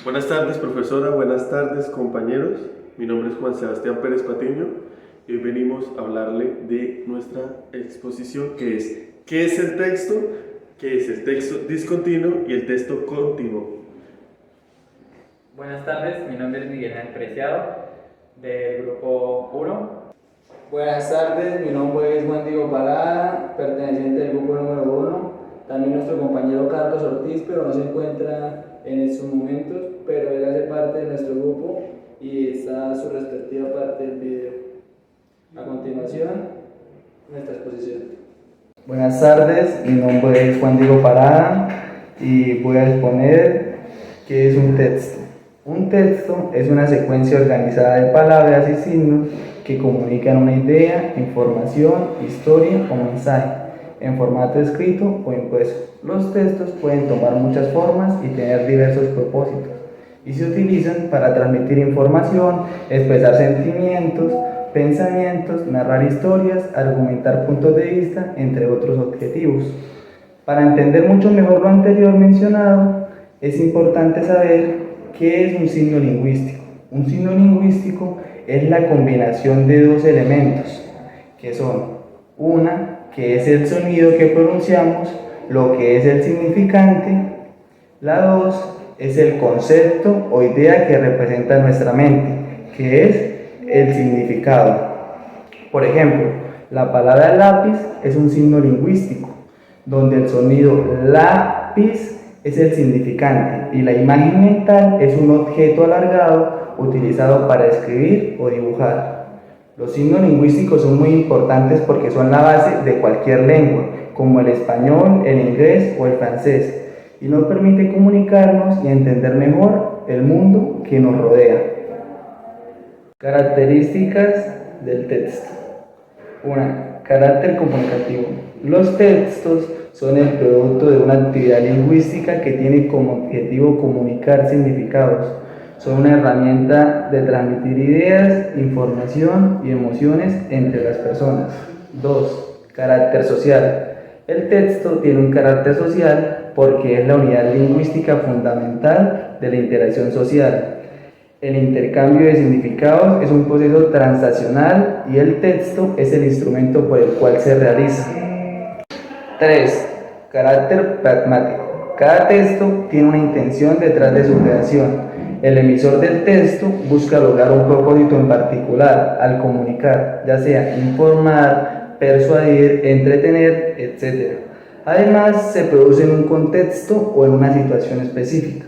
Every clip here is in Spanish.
Buenas tardes, profesora. Buenas tardes, compañeros. Mi nombre es Juan Sebastián Pérez Patiño y hoy venimos a hablarle de nuestra exposición que es ¿qué es el texto? ¿Qué es el texto discontinuo y el texto continuo? Buenas tardes, mi nombre es Miguel Ángel Preciado, del grupo 1. Buenas tardes, mi nombre es Juan Diego Parada, perteneciente del grupo número 1. También nuestro compañero Carlos Ortiz, pero no se encuentra en estos momentos, pero él hace parte de nuestro grupo y está a su respectiva parte del video. A continuación, nuestra exposición. Buenas tardes, mi nombre es Juan Diego Parada y voy a exponer qué es un texto. Un texto es una secuencia organizada de palabras y signos que comunican una idea, información, historia o mensaje en formato escrito o impreso. Los textos pueden tomar muchas formas y tener diversos propósitos y se utilizan para transmitir información, expresar sentimientos, pensamientos, narrar historias, argumentar puntos de vista, entre otros objetivos. Para entender mucho mejor lo anterior mencionado, es importante saber qué es un signo lingüístico. Un signo lingüístico es la combinación de dos elementos, que son una, que es el sonido que pronunciamos, lo que es el significante. La dos es el concepto o idea que representa nuestra mente, que es el significado. Por ejemplo, la palabra lápiz es un signo lingüístico, donde el sonido lápiz es el significante y la imagen mental es un objeto alargado utilizado para escribir o dibujar. Los signos lingüísticos son muy importantes porque son la base de cualquier lengua, como el español, el inglés o el francés, y nos permite comunicarnos y entender mejor el mundo que nos rodea. Características del texto. 1. Carácter comunicativo. Los textos son el producto de una actividad lingüística que tiene como objetivo comunicar significados. Son una herramienta de transmitir ideas, información y emociones entre las personas. 2. Carácter social. El texto tiene un carácter social porque es la unidad lingüística fundamental de la interacción social. El intercambio de significados es un proceso transaccional y el texto es el instrumento por el cual se realiza. 3. Carácter pragmático. Cada texto tiene una intención detrás de su creación. El emisor del texto busca lograr un propósito en particular al comunicar, ya sea informar, persuadir, entretener, etc. Además, se produce en un contexto o en una situación específica.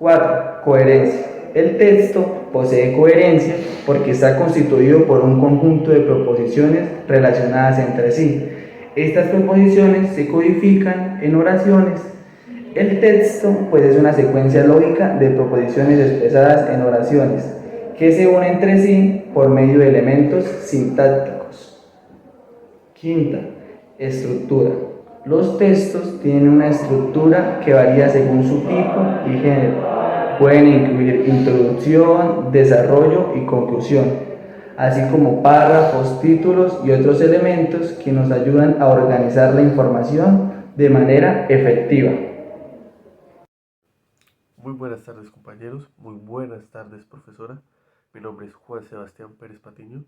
4. Coherencia. El texto posee coherencia porque está constituido por un conjunto de proposiciones relacionadas entre sí. Estas proposiciones se codifican en oraciones. El texto pues es una secuencia lógica de proposiciones expresadas en oraciones que se unen entre sí por medio de elementos sintácticos. Quinta, estructura. Los textos tienen una estructura que varía según su tipo y género. Pueden incluir introducción, desarrollo y conclusión, así como párrafos, títulos y otros elementos que nos ayudan a organizar la información de manera efectiva. Muy buenas tardes, compañeros. Muy buenas tardes, profesora. Mi nombre es Juan Sebastián Pérez Patiño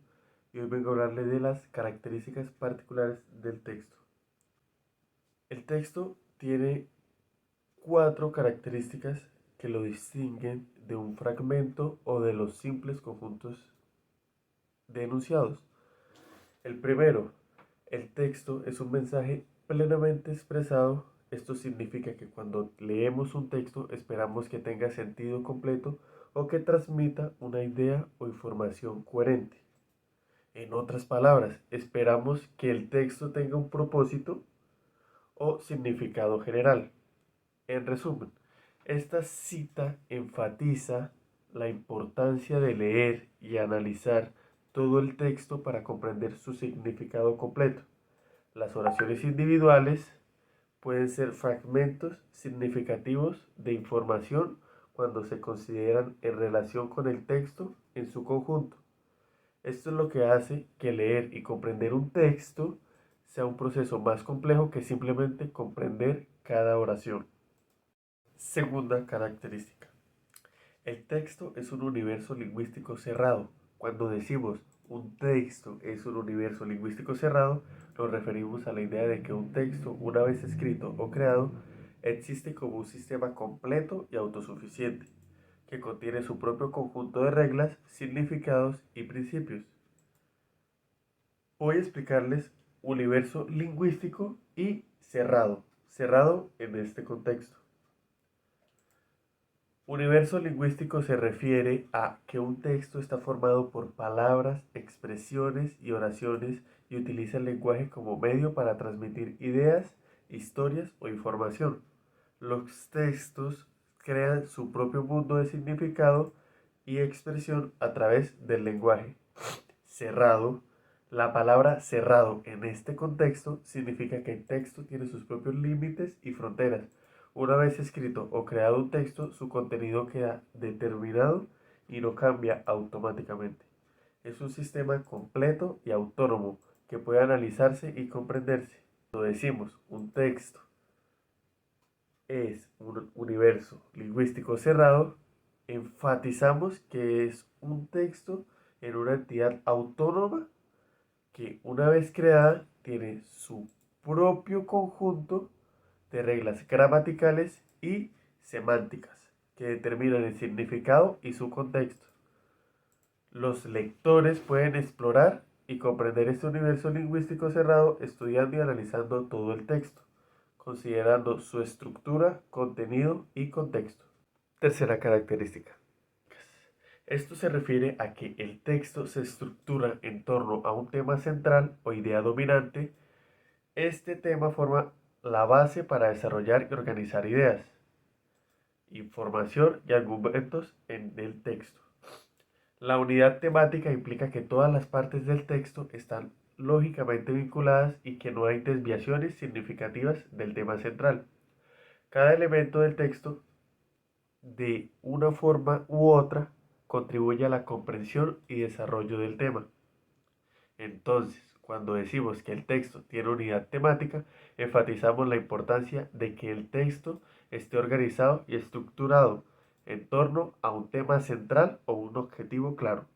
y hoy vengo a hablarle de las características particulares del texto. El texto tiene 4 características que lo distinguen de un fragmento o de los simples conjuntos de enunciados. El primero, el texto es un mensaje plenamente expresado. Esto significa que cuando leemos un texto esperamos que tenga sentido completo o que transmita una idea o información coherente. En otras palabras, esperamos que el texto tenga un propósito o significado general. En resumen, esta cita enfatiza la importancia de leer y analizar todo el texto para comprender su significado completo. Las oraciones individuales pueden ser fragmentos significativos de información cuando se consideran en relación con el texto en su conjunto. Esto es lo que hace que leer y comprender un texto sea un proceso más complejo que simplemente comprender cada oración. Segunda característica. El texto es un universo lingüístico cerrado. Cuando decimos un texto es un universo lingüístico cerrado, nos referimos a la idea de que un texto, una vez escrito o creado, existe como un sistema completo y autosuficiente, que contiene su propio conjunto de reglas, significados y principios. Voy a explicarles universo lingüístico y cerrado. Cerrado en este contexto. Universo lingüístico se refiere a que un texto está formado por palabras, expresiones y oraciones y utiliza el lenguaje como medio para transmitir ideas, historias o información. Los textos crean su propio mundo de significado y expresión a través del lenguaje. Cerrado. La palabra cerrado en este contexto significa que el texto tiene sus propios límites y fronteras. Una vez escrito o creado un texto, su contenido queda determinado y no cambia automáticamente. Es un sistema completo y autónomo que puede analizarse y comprenderse. Cuando decimos un texto es un universo lingüístico cerrado, enfatizamos que es un texto en una entidad autónoma que una vez creada tiene su propio conjunto de reglas gramaticales y semánticas que determinan el significado y su contexto. Los lectores pueden explorar y comprender este universo lingüístico cerrado estudiando y analizando todo el texto, considerando su estructura, contenido y contexto. Tercera característica. Esto se refiere a que el texto se estructura en torno a un tema central o idea dominante. Este tema forma la base para desarrollar y organizar ideas, información y argumentos en el texto. La unidad temática implica que todas las partes del texto están lógicamente vinculadas y que no hay desviaciones significativas del tema central. Cada elemento del texto, de una forma u otra, contribuye a la comprensión y desarrollo del tema. Entonces, cuando decimos que el texto tiene unidad temática, enfatizamos la importancia de que el texto esté organizado y estructurado en torno a un tema central o un objetivo claro.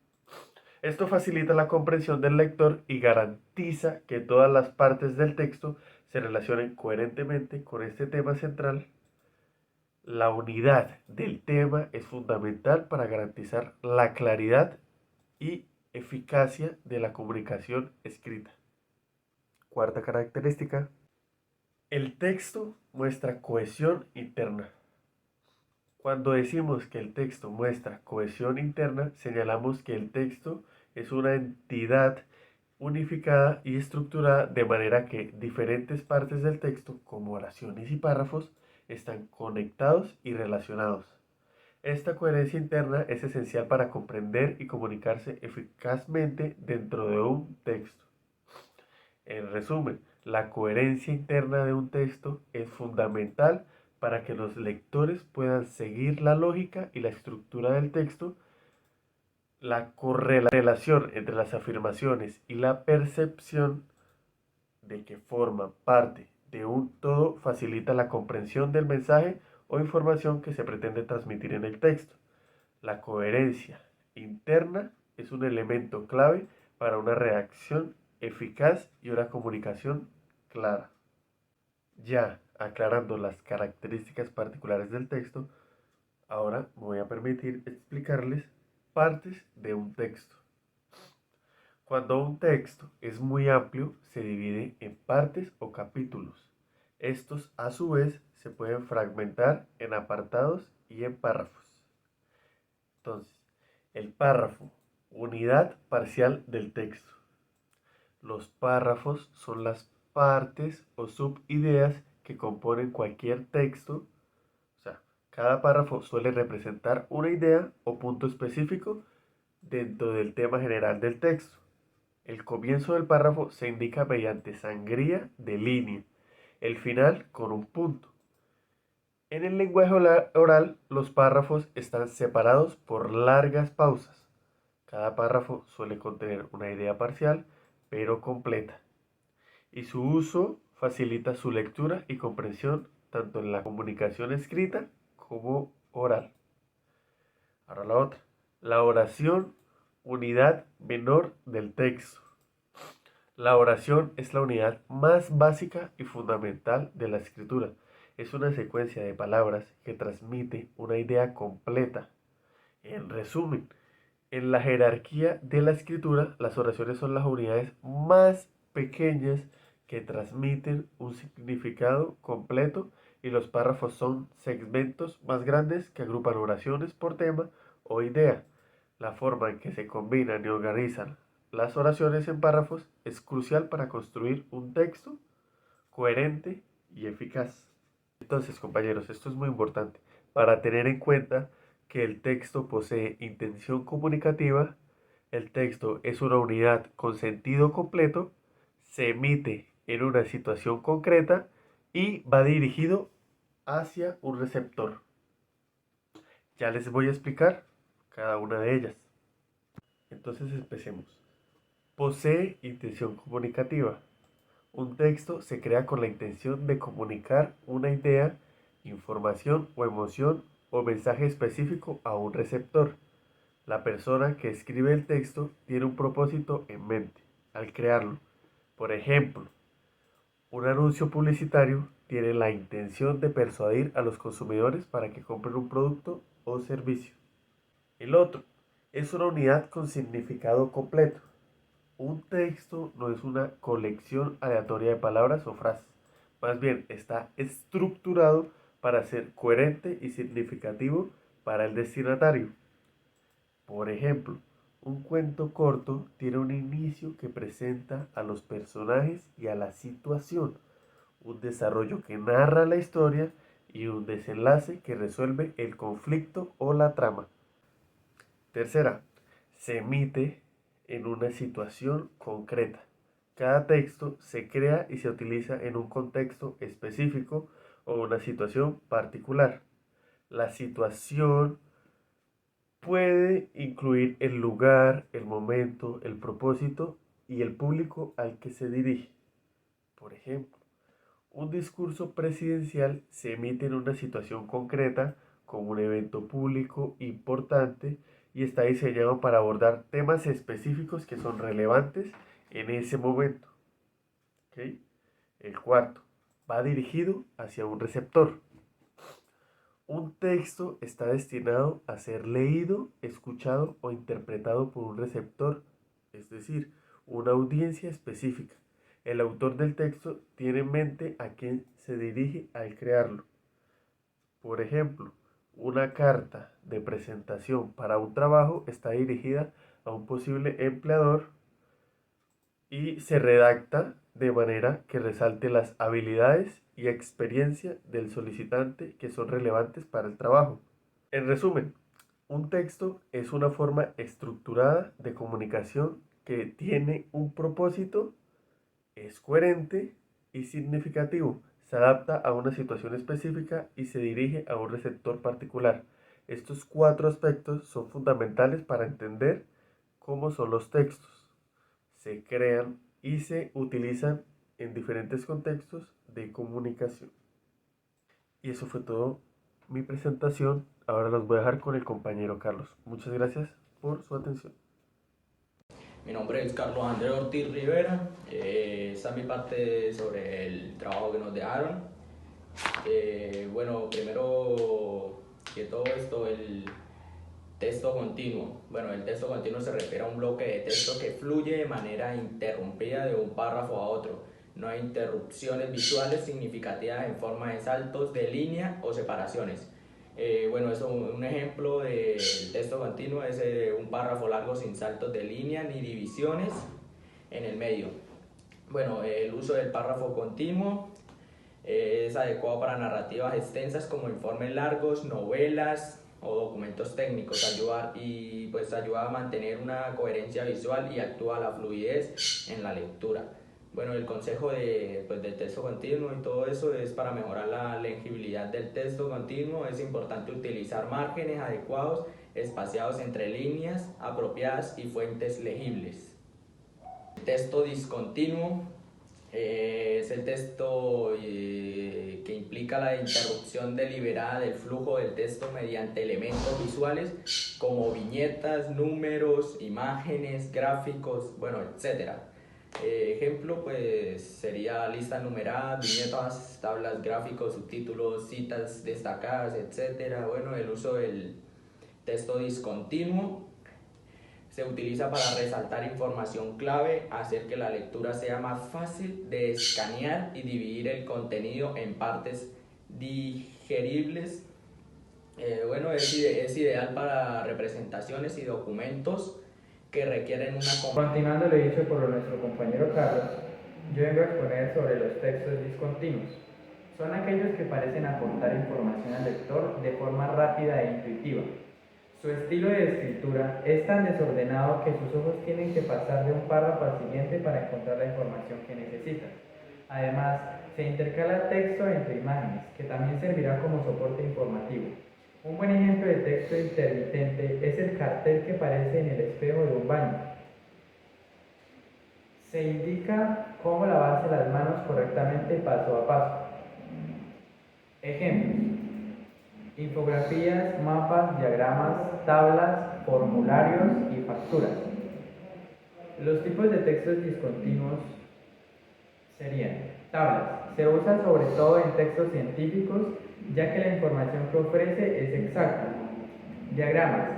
Esto facilita la comprensión del lector y garantiza que todas las partes del texto se relacionen coherentemente con este tema central. La unidad del tema es fundamental para garantizar la claridad y eficacia de la comunicación escrita. Cuarta característica. El texto muestra cohesión interna. Cuando decimos que el texto muestra cohesión interna, señalamos que el texto es una entidad unificada y estructurada de manera que diferentes partes del texto, como oraciones y párrafos, están conectados y relacionados. Esta coherencia interna es esencial para comprender y comunicarse eficazmente dentro de un texto. En resumen, la coherencia interna de un texto es fundamental para que los lectores puedan seguir la lógica y la estructura del texto. La correlación entre las afirmaciones y la percepción de que forman parte de un todo facilita la comprensión del mensaje o información que se pretende transmitir en el texto. La coherencia interna es un elemento clave para una redacción eficaz y una comunicación clara. Ya aclarando las características particulares del texto, ahora me voy a permitir explicarles partes de un texto. Cuando un texto es muy amplio, se divide en partes o capítulos. Estos, a su vez, se pueden fragmentar en apartados y en párrafos. Entonces, el párrafo, unidad parcial del texto. Los párrafos son las partes o subideas que componen cualquier texto. O sea, cada párrafo suele representar una idea o punto específico dentro del tema general del texto. El comienzo del párrafo se indica mediante sangría de línea, el final con un punto. En el lenguaje oral, los párrafos están separados por largas pausas. Cada párrafo suele contener una idea parcial, pero completa, y su uso facilita su lectura y comprensión tanto en la comunicación escrita como oral. Ahora la otra. La oración, unidad menor del texto. La oración es la unidad más básica y fundamental de la escritura. Es una secuencia de palabras que transmite una idea completa. En resumen, en la jerarquía de la escritura, las oraciones son las unidades más pequeñas que transmiten un significado completo y los párrafos son segmentos más grandes que agrupan oraciones por tema o idea. La forma en que se combinan y organizan las oraciones en párrafos es crucial para construir un texto coherente y eficaz. Entonces, compañeros, esto es muy importante para tener en cuenta que el texto posee intención comunicativa, el texto es una unidad con sentido completo, se emite en una situación concreta y va dirigido hacia un receptor. Ya les voy a explicar cada una de ellas. Entonces empecemos. Posee intención comunicativa. Un texto se crea con la intención de comunicar una idea, información o emoción o mensaje específico a un receptor. La persona que escribe el texto tiene un propósito en mente al crearlo. Por ejemplo, un anuncio publicitario tiene la intención de persuadir a los consumidores para que compren un producto o servicio. El otro es una unidad con significado completo. Un texto no es una colección aleatoria de palabras o frases, más bien está estructurado para ser coherente y significativo para el destinatario. Por ejemplo, un cuento corto tiene un inicio que presenta a los personajes y a la situación, un desarrollo que narra la historia y un desenlace que resuelve el conflicto o la trama. Tercera, se emite en una situación concreta. Cada texto se crea y se utiliza en un contexto específico o una situación particular. La situación puede incluir el lugar, el momento, el propósito y el público al que se dirige. Por ejemplo, un discurso presidencial se emite en una situación concreta como un evento público importante y está diseñado para abordar temas específicos que son relevantes en ese momento. ¿Ok? El cuarto, va dirigido hacia un receptor. Un texto está destinado a ser leído, escuchado o interpretado por un receptor, es decir, una audiencia específica. El autor del texto tiene en mente a quién se dirige al crearlo. Por ejemplo, una carta de presentación para un trabajo está dirigida a un posible empleador y se redacta de manera que resalte las habilidades y experiencia del solicitante que son relevantes para el trabajo. En resumen, un texto es una forma estructurada de comunicación que tiene un propósito, es coherente y significativo, se adapta a una situación específica y se dirige a un receptor particular. Estos cuatro aspectos son fundamentales para entender cómo son los textos. Se crean y se utilizan en diferentes contextos de comunicación. Y eso fue todo mi presentación. Ahora los voy a dejar con el compañero Carlos. Muchas gracias por su atención. Mi nombre es Carlos Andrés Ortiz Rivera. Esta es mi parte sobre el trabajo que nos dejaron. Bueno, primero que todo esto, el texto continuo. Bueno, el texto continuo se refiere a un bloque de texto que fluye de manera interrumpida de un párrafo a otro. No hay interrupciones visuales significativas en forma de saltos de línea o separaciones. Bueno, eso, un ejemplo del texto continuo es un párrafo largo sin saltos de línea ni divisiones en el medio. Bueno, el uso del párrafo continuo es adecuado para narrativas extensas como informes largos, novelas o documentos técnicos. Ayuda a mantener una coherencia visual y actúa a la fluidez en la lectura. Bueno, el consejo del texto continuo y todo eso es para mejorar la legibilidad del texto continuo. Es importante utilizar márgenes adecuados, espaciados entre líneas apropiadas y fuentes legibles. El texto discontinuo Es el texto que implica la interrupción deliberada del flujo del texto mediante elementos visuales como viñetas, números, imágenes, gráficos, bueno, etc. Ejemplo, pues sería listas numeradas, viñetas, tablas, gráficos, subtítulos, citas destacadas, etc. Bueno, el uso del texto discontinuo se utiliza para resaltar información clave, hacer que la lectura sea más fácil de escanear y dividir el contenido en partes digeribles. Bueno, es ideal para representaciones y documentos que requieren una... Continuando lo dicho por nuestro compañero Carlos, yo vengo a exponer sobre los textos discontinuos. Son aquellos que parecen aportar información al lector de forma rápida e intuitiva. Su estilo de escritura es tan desordenado que sus ojos tienen que pasar de un párrafo al siguiente para encontrar la información que necesitan. Además, se intercala texto entre imágenes, que también servirá como soporte informativo. Un buen ejemplo de texto intermitente es el cartel que aparece en el espejo de un baño. Se indica cómo lavarse las manos correctamente paso a paso. Ejemplos: infografías, mapas, diagramas, tablas, formularios y facturas. Los tipos de textos discontinuos serían: tablas. Se usa sobre todo en textos científicos, ya que la información que ofrece es exacta. Diagramas.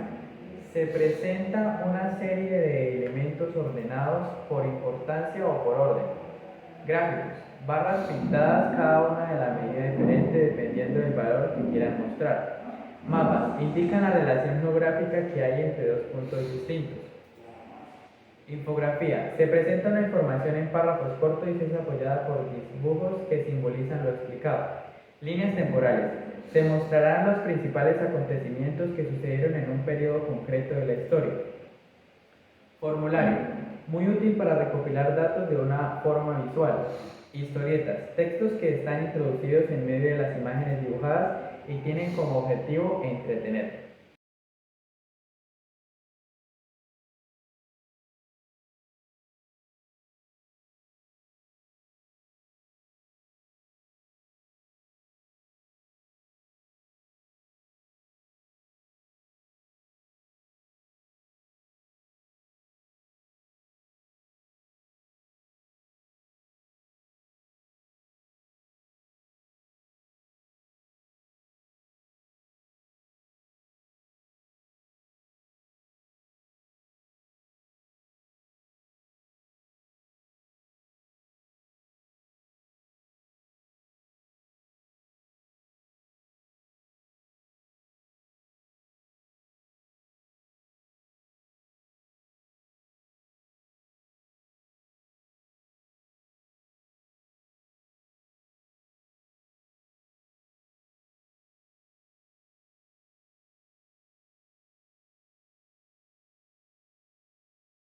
Se presenta una serie de elementos ordenados por importancia o por orden. Gráficos. Barras pintadas, cada una de la medida diferente dependiendo del valor que quieran mostrar. Mapas. Indican la relación geográfica que hay entre dos puntos distintos. Infografía. Se presenta una información en párrafos cortos y es apoyada por dibujos que simbolizan lo explicado. Líneas temporales. Se mostrarán los principales acontecimientos que sucedieron en un periodo concreto de la historia. Formulario. Muy útil para recopilar datos de una forma visual. Historietas. Textos que están introducidos en medio de las imágenes dibujadas y tienen como objetivo entretener.